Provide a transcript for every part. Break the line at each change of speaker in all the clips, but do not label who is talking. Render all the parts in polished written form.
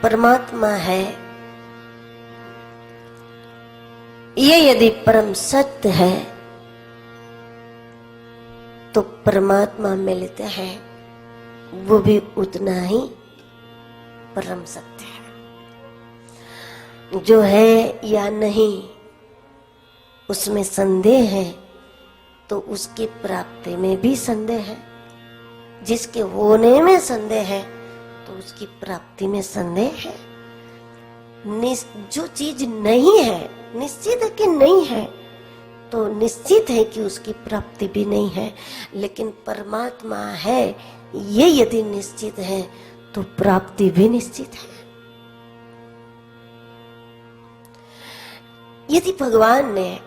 परमात्मा है, ये यदि परम सत्य है तो परमात्मा मिलते हैं वो भी उतना ही परम सत्य है। जो है या नहीं उसमें संदेह है तो उसकी प्राप्ति में भी संदेह है, जिसके होने में संदेह है तो उसकी प्राप्ति में संदेह है। जो चीज नहीं है निश्चित है कि नहीं है तो निश्चित है कि उसकी प्राप्ति भी नहीं है, लेकिन परमात्मा है ये यदि निश्चित है तो प्राप्ति भी निश्चित है। यदि भगवान ने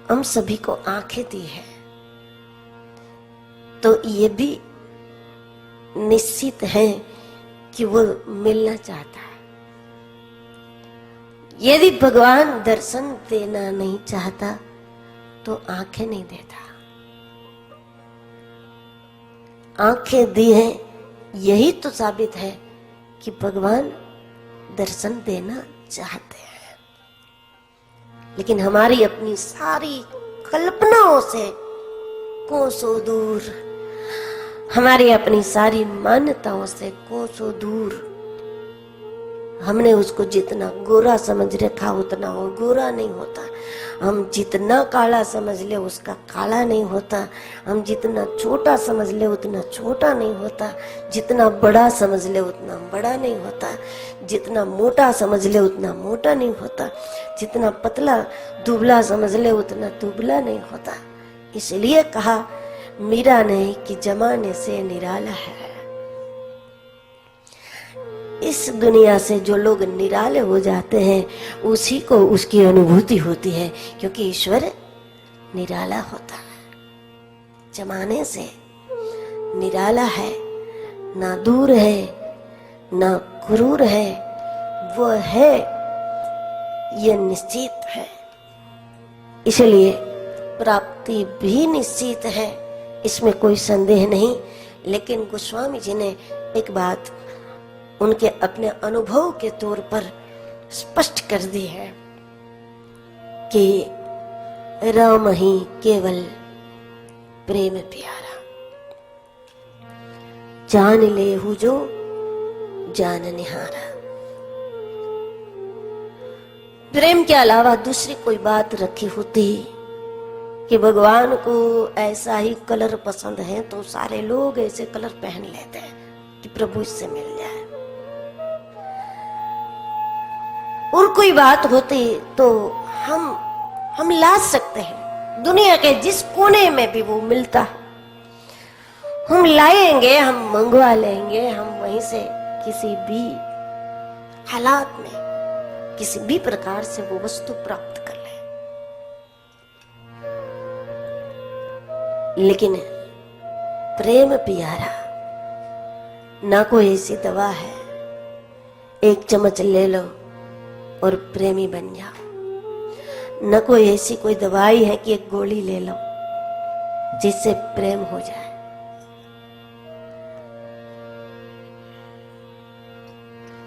हम सभी को आंखें दी है तो ये भी निश्चित है कि वो मिलना चाहता है। यदि भगवान दर्शन देना नहीं चाहता तो आंखें नहीं देता। आंखें दी है यही तो साबित है कि भगवान दर्शन देना चाहते हैं। लेकिन हमारी अपनी सारी कल्पनाओं से कोसों दूर, हमारी अपनी सारी मान्यताओं से कोसों दूर, हमने उसको जितना गोरा समझ रखा उतना वो गोरा नहीं होता। हम जितना काला समझ ले उसका काला नहीं होता। हम जितना छोटा समझ ले उतना छोटा नहीं होता। जितना बड़ा समझ ले उतना बड़ा नहीं होता। जितना मोटा समझ ले उतना मोटा नहीं होता। जितना पतला दुबला समझ ले उतना दुबला नहीं होता। इसलिए कहा मीरा ने कि जमाने से निराला है। इस दुनिया से जो लोग निराले हो जाते हैं उसी को उसकी अनुभूति होती है, क्योंकि ईश्वर निराला होता है, जमाने से निराला है, ना दूर है ना क्रूर है, वो है ये निश्चित है। इसलिए प्राप्ति भी निश्चित है, इसमें कोई संदेह नहीं। लेकिन गोस्वामी जी ने एक बात उनके अपने अनुभव के तौर पर स्पष्ट कर दी है कि राम ही केवल प्रेम प्यारा, जान ले हु जो जान निहारा। प्रेम के अलावा दूसरी कोई बात रखी होती कि भगवान को ऐसा ही कलर पसंद है तो सारे लोग ऐसे कलर पहन लेते हैं कि प्रभु इससे मिल जाए, और कोई बात होती तो हम ला सकते हैं। दुनिया के जिस कोने में भी वो मिलता है हम लाएंगे, हम मंगवा लेंगे, हम वहीं से किसी भी हालात में किसी भी प्रकार से वो वस्तु प्राप्त कर ले। लेकिन प्रेम प्यारा ना कोई ऐसी दवा है एक चम्मच ले लो और प्रेमी बन जाओ, न कोई ऐसी कोई दवाई है कि एक गोली ले लो जिससे प्रेम हो जाए।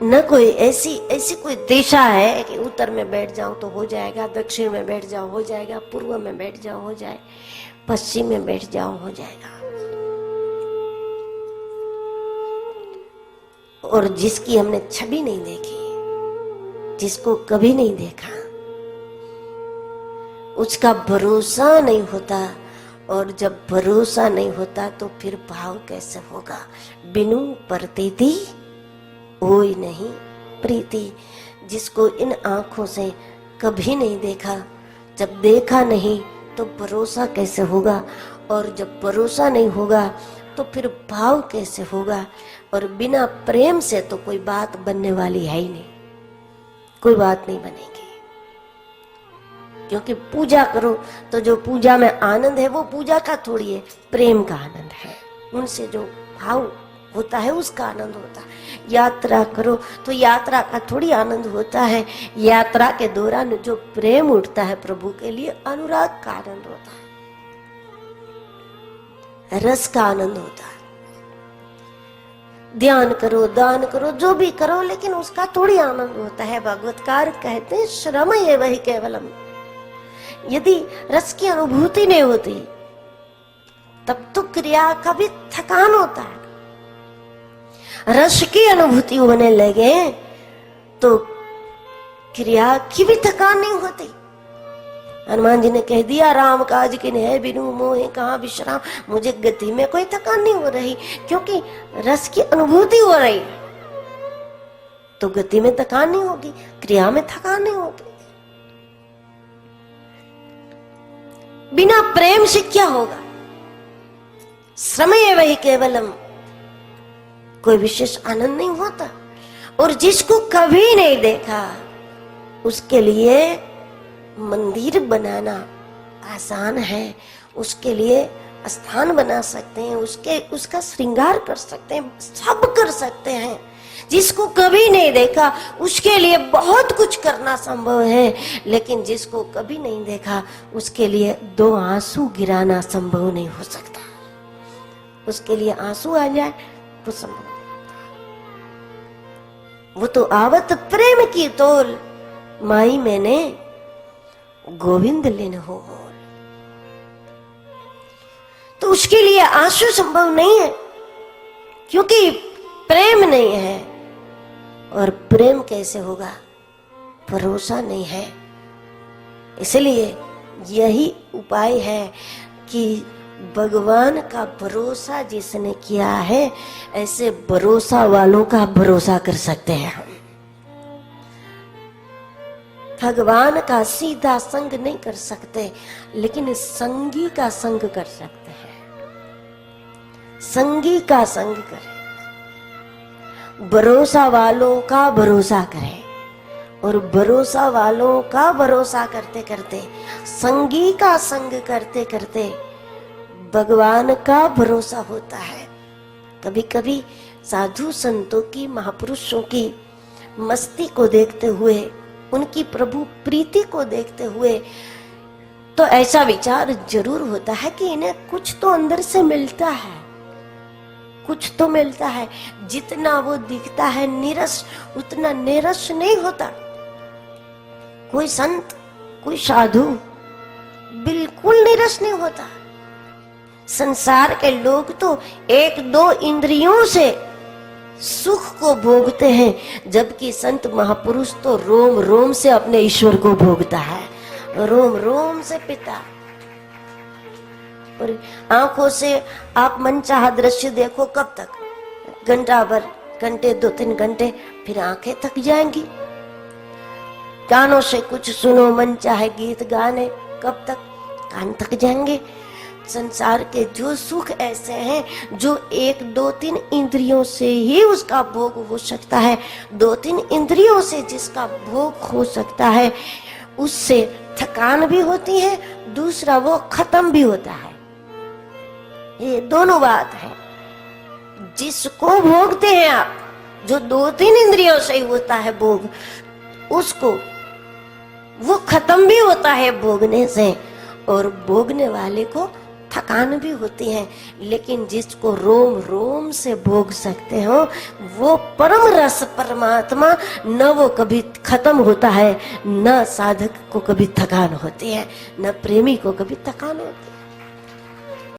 न कोई ऐसी कोई दिशा है कि उत्तर में बैठ जाओ तो हो जाएगा, दक्षिण में बैठ जाओ हो जाएगा, पूर्व में बैठ जाओ हो जाए, पश्चिम में बैठ जाओ हो जाएगा। और जिसकी हमने छवि नहीं देखी, जिसको कभी नहीं देखा, उसका भरोसा नहीं होता, और जब भरोसा नहीं होता तो फिर भाव कैसे होगा। बिनु प्रतीति होई नहीं प्रीति। जिसको इन आंखों से कभी नहीं देखा, जब देखा नहीं तो भरोसा कैसे होगा, और जब भरोसा नहीं होगा तो फिर भाव कैसे होगा। और बिना प्रेम से तो कोई बात बनने वाली है ही नहीं, कोई बात नहीं बनेगी। क्योंकि पूजा करो तो जो पूजा में आनंद है वो पूजा का थोड़ी है, प्रेम का आनंद है, उनसे जो भाव होता है उसका आनंद होता है। यात्रा करो तो यात्रा का थोड़ी आनंद होता है, यात्रा के दौरान जो प्रेम उठता है प्रभु के लिए, अनुराग का आनंद होता है, रस का आनंद होता है। ध्यान करो, दान करो, जो भी करो, लेकिन उसका थोड़ी आनंद होता है। भागवतकार कहते हैं श्रम ये वही केवलम। यदि रस की अनुभूति नहीं होती तब तो क्रिया का भी थकान होता है। रस की अनुभूति होने लगे तो क्रिया की भी थकान नहीं होती। हनुमान जी ने कह दिया राम काज किन है बिनु मोहे कहाँ विश्राम। मुझे गति में कोई थकान नहीं हो रही, क्योंकि रस की अनुभूति हो रही है। तो गति में थकान नहीं होगी, क्रिया में थकान नहीं होगी। बिना प्रेम से क्या होगा? श्रम ये वही केवलम, कोई विशेष आनंद नहीं होता। और जिसको कभी नहीं देखा उसके लिए मंदिर बनाना आसान है, उसके लिए स्थान बना सकते हैं, उसका श्रृंगार कर सकते हैं, सब कर सकते हैं। जिसको कभी नहीं देखा उसके लिए बहुत कुछ करना संभव है, लेकिन जिसको कभी नहीं देखा उसके लिए 2 आंसू गिराना संभव नहीं हो सकता। उसके लिए आंसू आ जाए तो संभव नहीं। वो तो आवत प्रेम की तोल, माई मैंने गोविंद लेन हो मोल। तो उसके लिए आंसू संभव नहीं है, क्योंकि प्रेम नहीं है। और प्रेम कैसे होगा? भरोसा नहीं है। इसलिए यही उपाय है कि भगवान का भरोसा जिसने किया है, ऐसे भरोसा वालों का भरोसा कर सकते हैं हम। भगवान का सीधा संग नहीं कर सकते, लेकिन संगी का संग कर सकते हैं। संगी का संग करें, भरोसा वालों का भरोसा करें, और भरोसा वालों का भरोसा करते करते, संगी का संग करते करते भगवान का भरोसा होता है। कभी कभी साधु संतों की, महापुरुषों की मस्ती को देखते हुए, उनकी प्रभु प्रीति को देखते हुए तो ऐसा विचार जरूर होता है कि इन्हें कुछ तो अंदर से मिलता है, कुछ तो मिलता है। जितना वो दिखता है नीरस, उतना नीरस नहीं होता। कोई संत, कोई साधु बिल्कुल नीरस नहीं होता। संसार के लोग तो 1-2 इंद्रियों से सुख को भोगते हैं, जबकि संत महापुरुष तो रोम रोम से अपने ईश्वर को भोगता है, रोम रोम से पिता। और आंखों से आप मनचाहा दृश्य देखो कब तक? घंटा भर, घंटे, 2-3 घंटे, फिर आंखें थक जाएंगी। कानों से कुछ सुनो, मनचाहे गीत गाने, कब तक? कान थक जाएंगे। संसार के जो सुख ऐसे हैं जो 1-2-3 इंद्रियों से ही उसका भोग हो सकता है, 2-3 इंद्रियों से जिसका भोग हो सकता है, उससे थकान भी होती है, दूसरा वो खत्म भी होता है। ये दोनों बात है। जिसको भोगते हैं आप, जो 2-3 इंद्रियों से ही होता है भोग, उसको वो खत्म भी होता है भोगने से, और भोगने वाले को थकान भी होती है। लेकिन जिसको रोम रोम से भोग सकते हो, वो परम रस परमात्मा, न वो कभी खत्म होता है, न साधक को कभी थकान होती है, न प्रेमी को कभी थकान होती है।